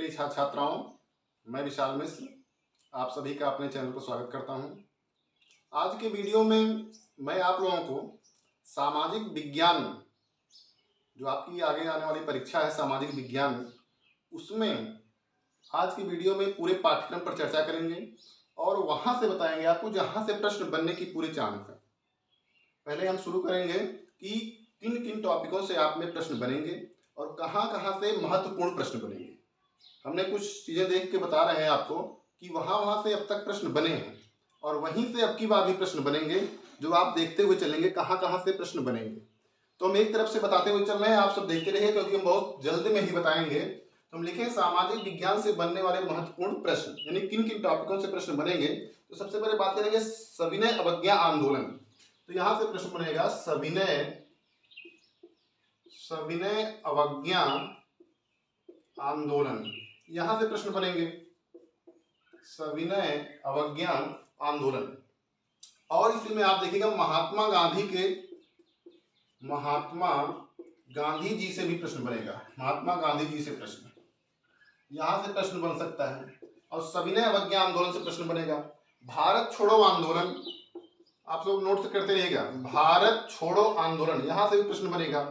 प्रिय छात्र छात्राओं, मैं विशाल मिश्र आप सभी का अपने चैनल पर स्वागत करता हूं। आज के वीडियो में मैं आप लोगों को सामाजिक विज्ञान, जो आपकी आगे आने वाली परीक्षा है सामाजिक विज्ञान, उसमें आज की वीडियो में पूरे पाठ्यक्रम पर चर्चा करेंगे और वहां से बताएंगे आपको जहां से प्रश्न बनने की पूरी चांस है। पहले हम शुरू करेंगे कि किन किन टॉपिकों से आप में प्रश्न बनेंगे और कहां कहां से महत्वपूर्ण प्रश्न बनेंगे। हमने कुछ चीजें देख के बता रहे हैं आपको कि वहां से अब तक प्रश्न बने हैं और वहीं से अब की बार भी प्रश्न बनेंगे, जो आप देखते हुए चलेंगे कहां कहां से प्रश्न बनेंगे। तो हम एक तरफ से बताते हुए चल रहे हैं, आप सब देखते रहिए क्योंकि हम बहुत जल्द में ही बताएंगे। तो हम लिखे सामाजिक विज्ञान से बनने वाले महत्वपूर्ण प्रश्न, यानी किन किन टॉपिकों से प्रश्न बनेंगे। तो सबसे पहले बात करेंगे सविनय अवज्ञा आंदोलन। तो यहां से प्रश्न बनेगा सविनय अवज्ञा आंदोलन, यहां से प्रश्न बनेंगे सविनय अवज्ञा आंदोलन। और इसी में आप देखिएगा महात्मा गांधी जी से भी प्रश्न बनेगा, महात्मा गांधी जी से प्रश्न, यहां से प्रश्न बन सकता है। और सविनय अवज्ञा आंदोलन से प्रश्न बनेगा भारत छोड़ो आंदोलन, आप लोग नोट करते रहिएगा, भारत छोड़ो आंदोलन, यहां से भी प्रश्न बनेगा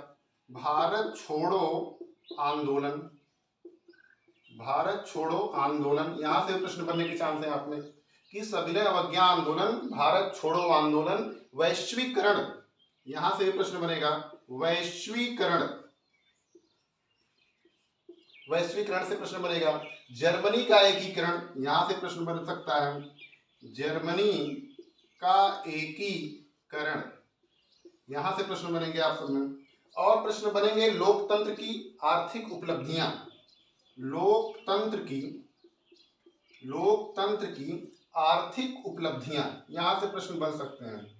भारत छोड़ो आंदोलन, भारत छोड़ो आंदोलन, यहां से प्रश्न बनने की चांस है आप में कि सविनय अवज्ञा आंदोलन, भारत छोड़ो आंदोलन, वैश्वीकरण, यहां से प्रश्न बनेगा वैश्वीकरण, वैश्वीकरण से प्रश्न बनेगा जर्मनी का एकीकरण, यहां से प्रश्न बन सकता है जर्मनी का एकीकरण, यहां से प्रश्न बनेंगे आप सब में। और प्रश्न बनेंगे लोकतंत्र की आर्थिक उपलब्धियां, लोकतंत्र की आर्थिक उपलब्धियां, यहां से प्रश्न बन सकते हैं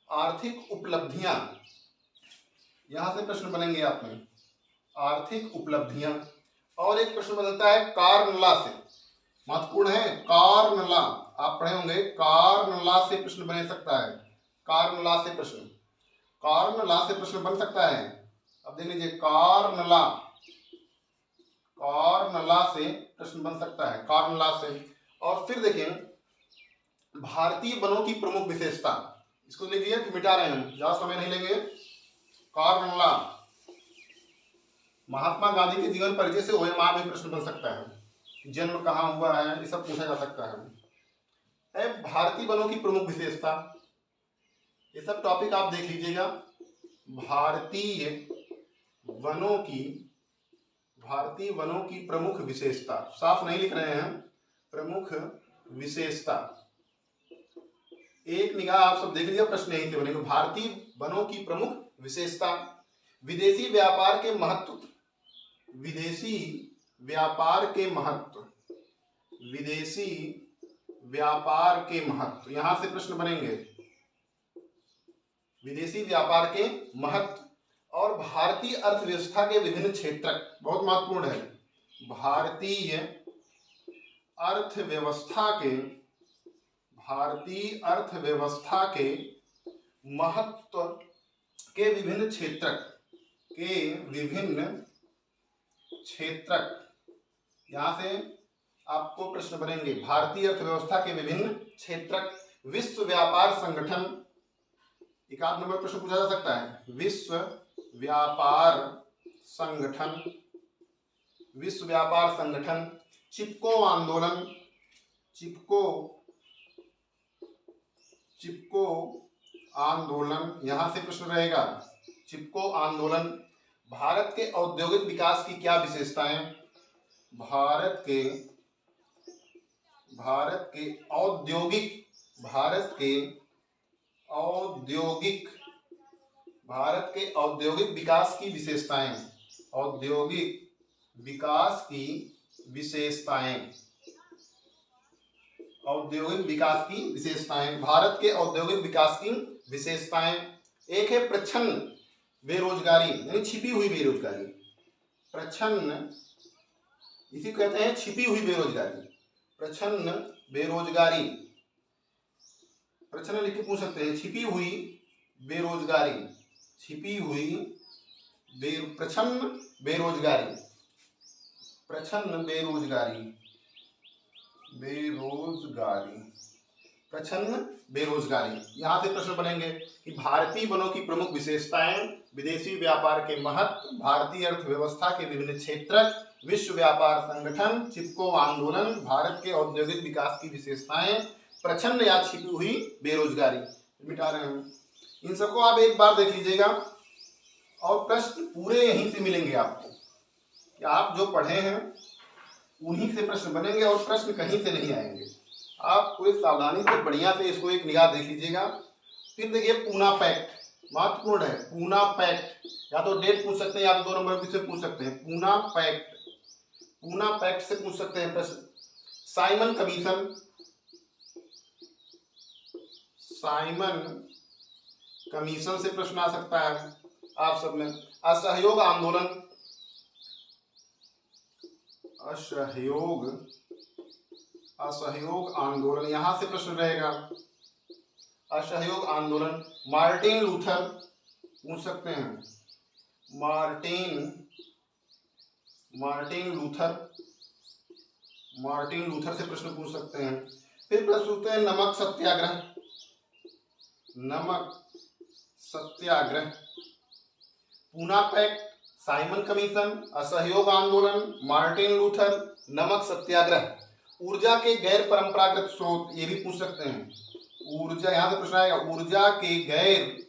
आर्थिक उपलब्धियां, यहां से प्रश्न बनेंगे आप में आर्थिक उपलब्धियां। और एक प्रश्न बनता है कार्नला से, महत्वपूर्ण है कार्नला, आप पढ़े होंगे, कार्नला से प्रश्न बन सकता है, कार्नला से प्रश्न बन सकता है। अब देख लीजिए कार्नला से प्रश्न बन सकता है, कार्नला से। और फिर देखिए भारतीय वनों की प्रमुख विशेषता, इसको लिखिए, मिटा रहे हैं हम, ज्यादा समय नहीं लेंगे। कार्नला, महात्मा गांधी के जीवन परिचय से ओएमआर में प्रश्न बन सकता है, जन्म कहाँ हुआ है, ये सब पूछा जा सकता है। भारतीय वनों की प्रमुख विशेषता, ये सब टॉपिक आप देख लीजिएगा। भारतीय वनों की प्रमुख विशेषता, साफ नहीं लिख रहे हैं, प्रमुख विशेषता, एक निगाह आप सब देख लीजिए, प्रश्न यहीं से बनेगा, भारतीय वनों की प्रमुख विशेषता। विदेशी व्यापार के महत्व, यहां से प्रश्न बनेंगे विदेशी व्यापार के महत्व। और भारतीय अर्थव्यवस्था के विभिन्न क्षेत्र, बहुत महत्वपूर्ण है, भारतीय अर्थव्यवस्था के महत्व के विभिन्न क्षेत्रक, यहां से आपको प्रश्न बनेंगे भारतीय अर्थव्यवस्था के विभिन्न क्षेत्रक। विश्व व्यापार संगठन, एक आध नंबर प्रश्न पूछा जा सकता है, विश्व व्यापार संगठन। चिपको आंदोलन, यहां से प्रश्न रहेगा चिपको आंदोलन। भारत के औद्योगिक विकास की क्या विशेषताएं, भारत के औद्योगिक विकास की विशेषताएं, भारत के औद्योगिक विकास की विशेषताएं। एक है प्रच्छन्न बेरोजगारी, यानी छिपी हुई बेरोजगारी, प्रच्छन्न, इसी कहते हैं छिपी हुई बेरोजगारी, प्रच्छन्न बेरोजगारी, प्रश्न लिख के पूछ सकते हैं, छिपी हुई प्रछन्न बेरोजगारी, प्रछन्न बेरोजगारी, बेरोजगारी, प्रछन्न बेरोजगारी। यहाँ से प्रश्न बनेंगे कि भारतीय वनों की प्रमुख विशेषताएं, विदेशी व्यापार के महत्व, भारतीय अर्थव्यवस्था के विभिन्न क्षेत्र, विश्व व्यापार संगठन, चिपको आंदोलन, भारत के औद्योगिक विकास की विशेषताएं, प्रछन्न या छिपी हुई बेरोजगारी। मिटा रहे हैं, इन सबको आप एक बार देख लीजिएगा और प्रश्न पूरे यहीं से मिलेंगे आपको, कि आप जो पढ़े हैं उन्हीं से प्रश्न बनेंगे और प्रश्न कहीं से नहीं आएंगे। आप पूरी सावधानी से बढ़िया से इसको एक निगाह देख लीजिएगा। फिर देखिए पूना पैक्ट, महत्वपूर्ण है पूना पैक्ट, या तो डेट पूछ सकते हैं या तो 2 नंबर से पूछ सकते हैं। पूना पैक्ट, पूना पैक्ट से पूछ सकते हैं प्रश्न। साइमन कमीशन, साइमन कमीशन से प्रश्न आ सकता है आप सब में। असहयोग आंदोलन, असहयोग, असहयोग आंदोलन, यहां से प्रश्न रहेगा असहयोग आंदोलन। मार्टिन लूथर पूछ सकते हैं, मार्टिन लूथर, मार्टिन लूथर से प्रश्न पूछ सकते हैं। फिर प्रश्न पूछते हैं नमक सत्याग्रह, नमक सत्याग्रह। पूना पैक्ट, साइमन कमीशन, असहयोग आंदोलन, मार्टिन लूथर, नमक सत्याग्रह। ऊर्जा के गैर परंपरागत स्रोत, ये भी पूछ सकते हैं। ऊर्जा, यहां से प्रश्न आएगा ऊर्जा के गैर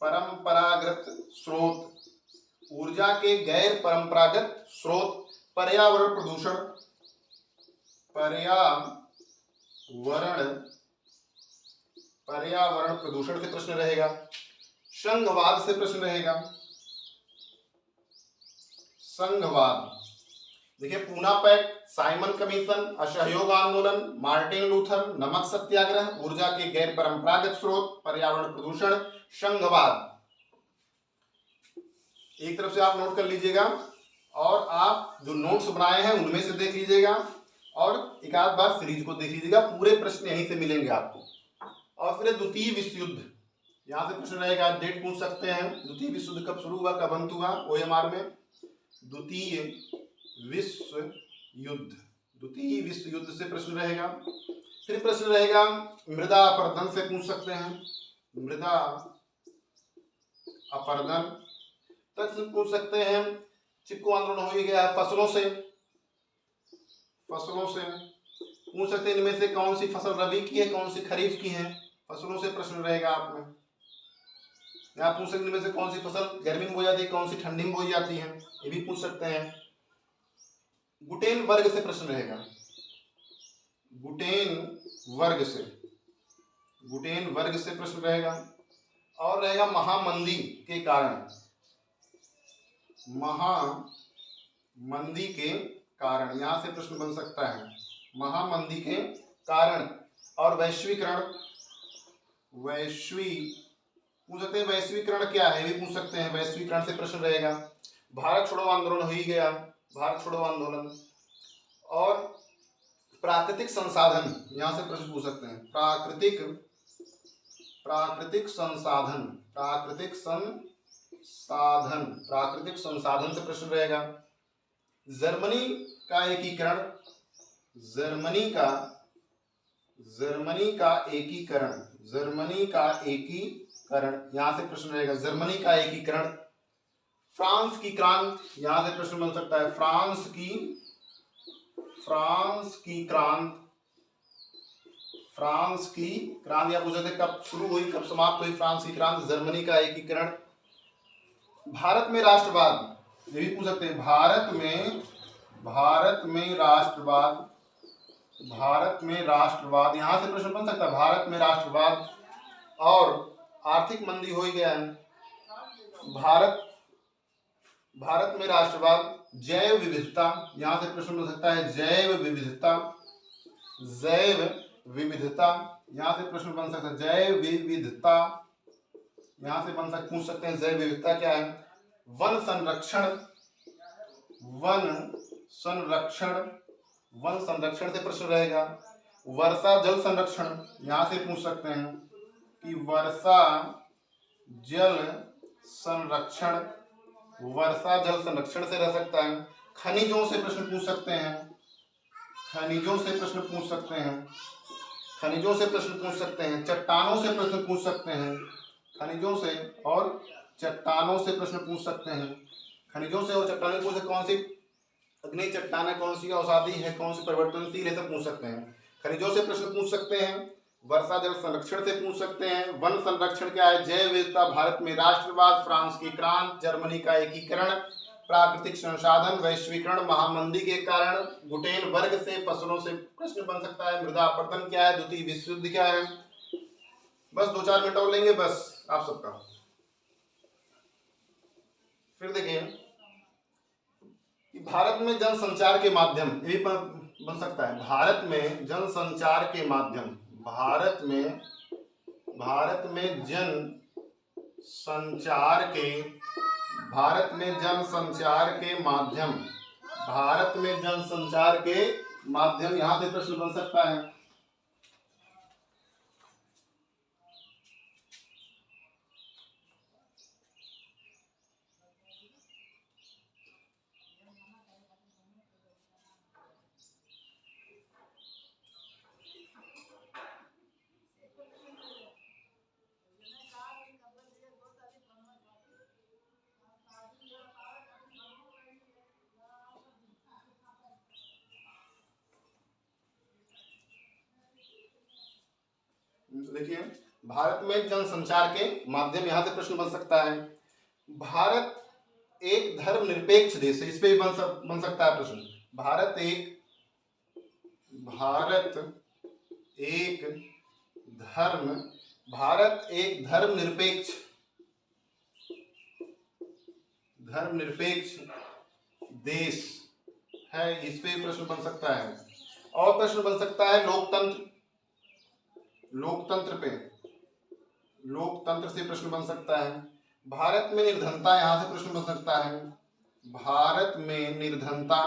परंपरागत स्रोत, ऊर्जा के गैर परंपरागत स्रोत। पर्यावरण प्रदूषण, पर्यावरण प्रदूषण से प्रश्न रहेगा। संघवाद से प्रश्न रहेगा, संघवाद। देखिए पूना पैक्ट, साइमन कमीशन, असहयोग आंदोलन, मार्टिन लूथर, नमक सत्याग्रह, ऊर्जा के गैर परंपरागत स्रोत, पर्यावरण प्रदूषण, संघवाद। एक तरफ से आप नोट कर लीजिएगा और आप जो नोट्स बनाए हैं उनमें से देख लीजिएगा और एक आध बार सीरीज को देख लीजिएगा। पूरे प्रश्न यहीं से मिलेंगे आपको। और फिर द्वितीय विश्व युद्ध, यहाँ से प्रश्न रहेगा, डेट पूछ सकते हैं। द्वितीय विश्व युद्ध कब शुरू हुआ, कब अंत हुआ OMR में। द्वितीय विश्व युद्ध, द्वितीय विश्व युद्ध से प्रश्न रहेगा। फिर प्रश्न रहेगा मृदा अपरदन से पूछ सकते हैं, मृदा अपरदन तक पूछ सकते हैं। चिपको आंदोलन हो ही गया है। फसलों से, फसलों से पूछ सकते हैं इनमें से कौन सी फसल रबी की है, कौन सी खरीफ की है। फसलों से प्रश्न रहेगा आप में। यहाँ पूछ सकते हैं इनमें से कौन सी फसल गर्मी में बोई जाती है, कौन सी ठंडी में बोई जाती है, ये भी पूछ सकते हैं। गुटेन वर्ग से प्रश्न रहेगा, गुटेन वर्ग से, गुटेन वर्ग से प्रश्न रहेगा। और रहेगा महामंदी के कारण, महामंदी के कारण, यहां से प्रश्न बन सकता है महामंदी के कारण। और वैश्वीकरण, पूछ सकते हैं वैश्वीकरण क्या है, भी पूछ सकते हैं। वैश्वीकरण से प्रश्न रहेगा। भारत छोड़ो आंदोलन हो ही गया, भारत छोड़ो आंदोलन। और प्राकृतिक संसाधन, यहां से प्रश्न पूछ सकते हैं। प्राकृतिक संसाधन, प्राकृतिक संसाधन से प्रश्न रहेगा। जर्मनी का एकीकरण, जर्मनी का एकीकरण, जर्मनी का एकीकरण, यहां से प्रश्न रहेगा। जर्मनी का एकीकरण। फ्रांस की क्रांति, यहां से प्रश्न बन सकता है। फ्रांस की क्रांति, या पूछ सकते हैं कब शुरू हुई, कब समाप्त हुई फ्रांस की क्रांति। जर्मनी का एकीकरण। भारत में राष्ट्रवाद, ये भी पूछ सकते हैं। भारत में राष्ट्रवाद, यहां से प्रश्न बन सकता है। भारत में राष्ट्रवाद। और आर्थिक मंदी हो ही गया है। भारत में राष्ट्रवाद। जैव विविधता, यहां से प्रश्न बन सकता है। जैव विविधता, यहां से प्रश्न बन सकता है। जैव विविधता, यहां से पूछ सकते हैं जैव विविधता क्या है। वन संरक्षण से प्रश्न रहेगा। वर्षा जल संरक्षण, यहां से पूछ सकते हैं कि वर्षा जल संरक्षण, वर्षा जल संरक्षण से रह सकता है। खनिजों से प्रश्न पूछ सकते हैं, खनिजों से प्रश्न पूछ सकते हैं, खनिजों से प्रश्न पूछ सकते हैं। चट्टानों से प्रश्न पूछ सकते हैं, खनिजों से और चट्टानों से प्रश्न पूछ सकते हैं। खनिजों से और चट्टानों से कौन सी अग्नि चट्टान है, कौन सी औषधि है, कौन सी परिवर्तनशील है, सब पूछ सकते हैं। खनिजों से प्रश्न पूछ सकते हैं, वर्षा जल संरक्षण से पूछ सकते हैं। वन संरक्षण क्या है, जैव विविधता, भारत में राष्ट्रवाद, फ्रांस की क्रांति, जर्मनी का एकीकरण, प्राकृतिक संसाधन, वैश्वीकरण, महामंदी के कारण, गुटेन वर्ग से फसलों से प्रश्न बन सकता है। मृदा अपरदन क्या है, द्वितीय विश्व युद्ध क्या है। बस 2-4 मिनट और लेंगे बस आप सबका। फिर देखिए भारत में जनसंचार के माध्यम, ये भी बन सकता है। भारत में जनसंचार के माध्यम, भारत में जनसंचार के, भारत में जनसंचार के माध्यम, भारत में जनसंचार के माध्यम, यहां से प्रश्न बन सकता है। देखिए भारत में जनसंचार के माध्यम, यहां से प्रश्न बन सकता है। भारत एक धर्मनिरपेक्ष देश है, इस पे भी बन सकता है प्रश्न। भारत एक धर्मनिरपेक्ष देश है, इस पे प्रश्न बन सकता है। और प्रश्न बन सकता है लोकतंत्र से प्रश्न बन सकता है। भारत में निर्धनता, यहां से प्रश्न बन सकता है। भारत में निर्धनता।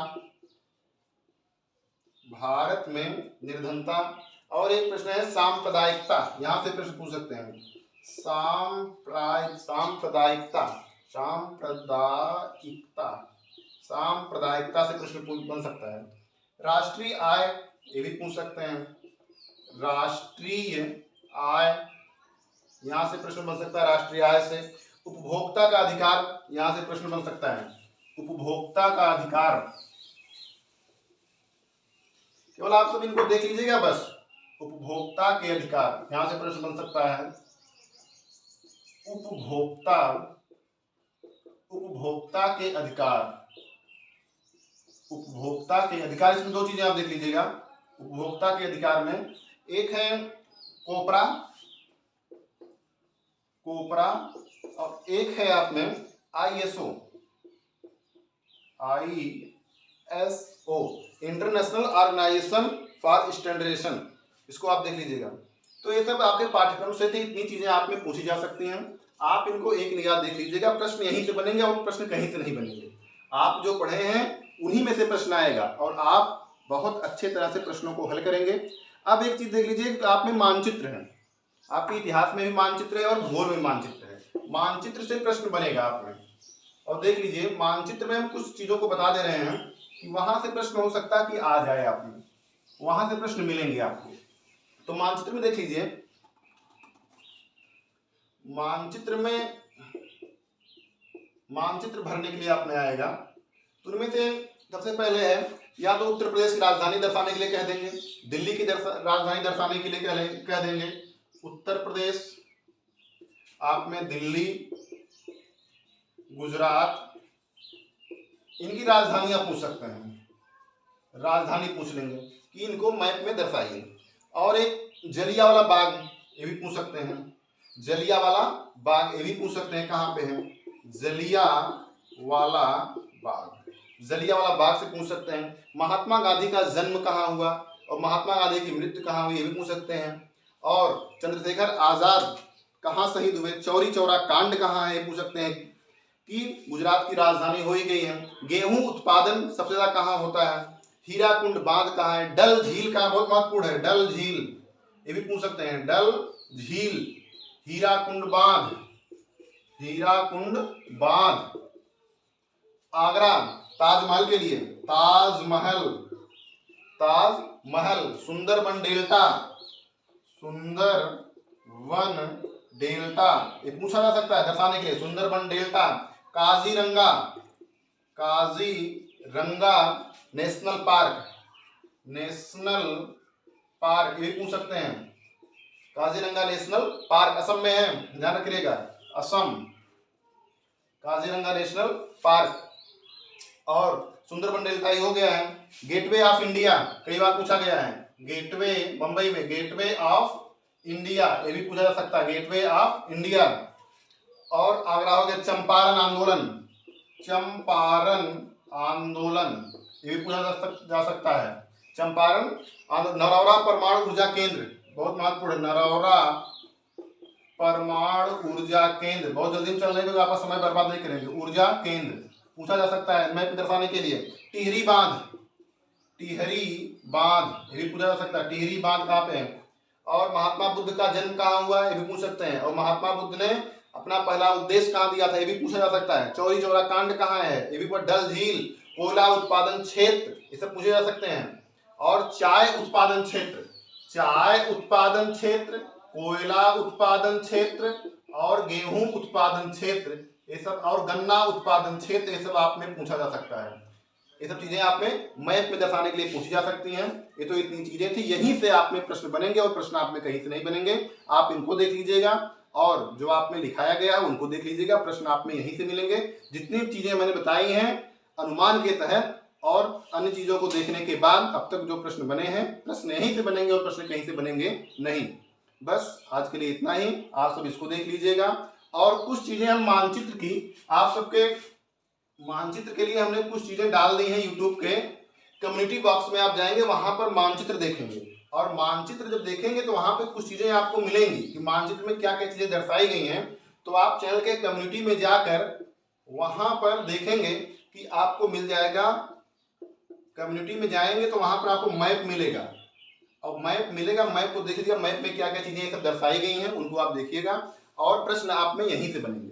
और एक प्रश्न है सांप्रदायिकता, यहां से प्रश्न पूछ सकते हैं। सांप्रदायिकता से प्रश्न बन सकता है। राष्ट्रीय आय, ये भी पूछ सकते हैं। राष्ट्रीय आय, यहां से प्रश्न बन सकता है राष्ट्रीय आय से। उपभोक्ता का अधिकार, यहां से प्रश्न बन सकता है। उपभोक्ता का अधिकार, केवल आप सब इनको देख लीजिएगा बस। उपभोक्ता के अधिकार, यहां से प्रश्न बन सकता है। उपभोक्ता के अधिकार, इसमें 2 चीजें आप देख लीजिएगा। उपभोक्ता के अधिकार में एक है कोपरा, और एक है आप में ISO, international organisation for standardisation, इसको आप देख लीजिएगा। तो ये सब आपके पाठ्यक्रम से थे, इतनी चीजें आप में पूछी जा सकती हैं। आप इनको एक निगाह देख लीजिएगा, प्रश्न यहीं से बनेंगे और प्रश्न कहीं से नहीं बनेंगे। आप जो पढ़े हैं उन्हीं में से प्रश्न आएगा और आप बहुत अच्छे तरह से प्रश्नों को हल करेंगे। अब एक चीज देख लीजिए, तो आप में मानचित्र है, आपके इतिहास में भी मानचित्र है और भूगोल में मानचित्र है। मानचित्र से प्रश्न बनेगा आप में, और देख लीजिए मानचित्र में हम कुछ चीजों को बता दे रहे हैं कि वहां से प्रश्न हो सकता है कि आ जाए, आप में वहां से प्रश्न मिलेंगे आपको। तो मानचित्र में देख लीजिए, मानचित्र भरने के लिए आपने आएगा, तो उनमें से सबसे पहले है, या तो उत्तर प्रदेश की राजधानी दर्शाने के लिए कह देंगे, दिल्ली की राजधानी दर्शाने के लिए कह देंगे। उत्तर प्रदेश आप में दिल्ली, गुजरात, इनकी राजधानियां पूछ सकते हैं, राजधानी पूछ लेंगे कि इनको मैप में दर्शाइए। और एक जलियांवाला बाग, ये भी पूछ सकते हैं। जलियांवाला बाग, ये भी पूछ सकते हैं, कहाँ पे है जलियांवाला बाग, जलियांवाला बाग से पूछ सकते हैं। महात्मा गांधी का जन्म कहाँ हुआ और महात्मा गांधी की मृत्यु कहाँ हुई, ये भी पूछ सकते हैं। और चंद्रशेखर आजाद कहाँ शहीद हुए, चौरी चौरा कांड कहाँ है, ये पूछ सकते हैं कि गुजरात की राजधानी हो ही गई है। गेहूं उत्पादन सबसे ज्यादा कहाँ होता है, हीराकुंड बांध कहाँ है, डल झील का बहुत महत्वपूर्ण है, डल झील, ये भी पूछ सकते हैं। डल झील, हीराकुंड बांध, हीराकुंड बांध। आगरा ताजमहल के लिए ताजमहल, ताजमहल। सुंदरबन डेल्टा, सुंदरबन डेल्टा, ये पूछा जा सकता है दर्शाने के लिए, Sundarban delta. Kaziranga, Kaziranga national park, national park, ये पूछ सकते हैं। काजीरंगा नेशनल पार्क असम में है, ध्यान रखिएगा, असम, काजीरंगा नेशनल पार्क। और सुंदरबन डेल्टा ही हो गया है। गेटवे ऑफ इंडिया, कई बार पूछा गया है, गेटवे, मुंबई में गेटवे ऑफ इंडिया, ये भी पूछा जा सकता है, गेटवे ऑफ इंडिया। और आगरा हो गया चंपारण आंदोलन, चंपारण आंदोलन, ये भी पूछा जा सकता है, चंपारण। नरौरा परमाणु ऊर्जा केंद्र, बहुत महत्वपूर्ण, नरौरा परमाणु ऊर्जा केंद्र, बहुत जल्दी चल रहे हैं, आप समय बर्बाद नहीं करेंगे। ऊर्जा केंद्र पूछा जा सकता है मैप दर्शाने के लिए। टिहरी बांध, टिहरी बांध, ये भी पूछा जा सकता है, टिहरी बांध कहाँ पे है। और महात्मा बुद्ध का जन्म कहाँ हुआ, ये भी पूछ सकते हैं। और महात्मा बुद्ध ने अपना पहला उपदेश कहाँ दिया था, ये भी पूछा जा सकता है। चौरी चौरा कांड कहाँ है, ये भी, डल झील, कोयला उत्पादन क्षेत्र, ये सब पूछे जा सकते हैं। और चाय उत्पादन क्षेत्र, चाय उत्पादन क्षेत्र, कोयला उत्पादन क्षेत्र और गेहूं उत्पादन क्षेत्र, ये सब, और गन्ना उत्पादन क्षेत्र, ये सब आप में पूछा जा सकता है। ये सब चीजें आप में मैप में दर्शाने के लिए पूछी जा सकती हैं। ये तो इतनी चीजें थी, यहीं से आप में प्रश्न बनेंगे और प्रश्न आप में कहीं से नहीं बनेंगे। आप इनको देख लीजिएगा और जो आप में लिखाया गया है उनको देख लीजिएगा, प्रश्न आप में यहीं से मिलेंगे। जितनी चीजें मैंने बताई हैं अनुमान के तहत और अन्य चीजों को देखने के बाद अब तक जो प्रश्न बने हैं, प्रश्न यहीं से बनेंगे और प्रश्न कहीं से बनेंगे नहीं। बस आज के लिए इतना ही, आप सब इसको देख लीजिएगा। और कुछ चीजें हम मानचित्र की, आप सबके मानचित्र के लिए हमने कुछ चीजें डाल दी हैं यूट्यूब के कम्युनिटी बॉक्स में, आप जाएंगे वहां पर मानचित्र देखेंगे। और मानचित्र जब देखेंगे तो वहां पे कुछ चीजें आपको मिलेंगी कि मानचित्र में क्या क्या चीजें दर्शाई गई हैं। तो आप चैनल के कम्युनिटी में जाकर वहां पर देखेंगे कि आपको मिल जाएगा। कम्युनिटी में जाएंगे तो वहां पर आपको मैप मिलेगा, और मैप मिलेगा, मैप को देखिएगा, मैप में क्या क्या चीजें सब दर्शाई गई हैं उनको आप देखिएगा। और प्रश्न आप में यहीं से बनेंगे,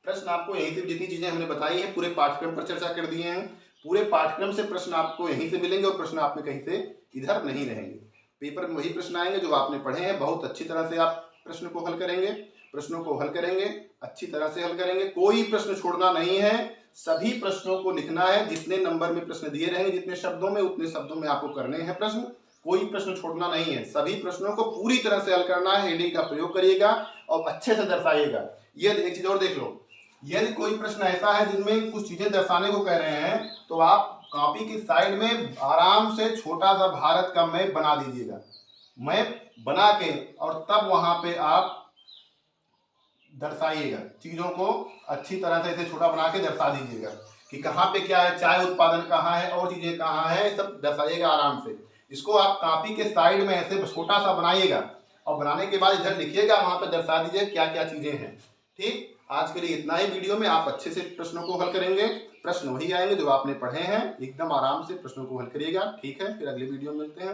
प्रश्न आपको यहीं से, जितनी चीजें हमने बताई हैं पूरे पाठ्यक्रम पर चर्चा कर दिए हैं, पूरे पाठ्यक्रम से प्रश्न आपको यहीं से मिलेंगे और प्रश्न आप में कहीं से इधर नहीं रहेंगे। पेपर में वही प्रश्न आएंगे जो आपने पढ़े हैं, बहुत अच्छी तरह से आप प्रश्न को हल करेंगे, प्रश्नों को हल करेंगे, अच्छी तरह से हल करेंगे, कोई प्रश्न छोड़ना नहीं है, सभी प्रश्नों को लिखना है। जितने नंबर में प्रश्न दिए रहेंगे, जितने शब्दों में, उतने शब्दों में आपको करने हैं प्रश्न, कोई प्रश्न छोड़ना नहीं है। सभी प्रश्नों को पूरी तरह से हल करना है, हेडिंग का प्रयोग करिएगा और अच्छे से दर्शाइएगा। ये एक चीज और देख लो, यदि कोई प्रश्न ऐसा है जिनमें कुछ चीजें दर्शाने को कह रहे हैं तो आप कॉपी की साइड में आराम से छोटा सा भारत का मैप बना दीजिएगा, मैप बना के, और तब वहां पे आप दर्शाइएगा चीजों को, अच्छी तरह से इसे छोटा बना के दर्शा दीजिएगा कि कहाँ पे क्या है, चाय उत्पादन कहाँ है और चीजें कहाँ है, सब दर्शाइएगा आराम से। इसको आप कॉपी के साइड में ऐसे छोटा सा बनाइएगा और बनाने के बाद इधर लिखिएगा, वहां पर दर्शा दीजिए क्या क्या चीजें हैं। ठीक, आज के लिए इतना ही। वीडियो में आप अच्छे से प्रश्नों को हल करेंगे, प्रश्न वही आएंगे जो आपने पढ़े हैं, एकदम आराम से प्रश्नों को हल करिएगा। ठीक है, फिर अगले वीडियो में मिलते हैं।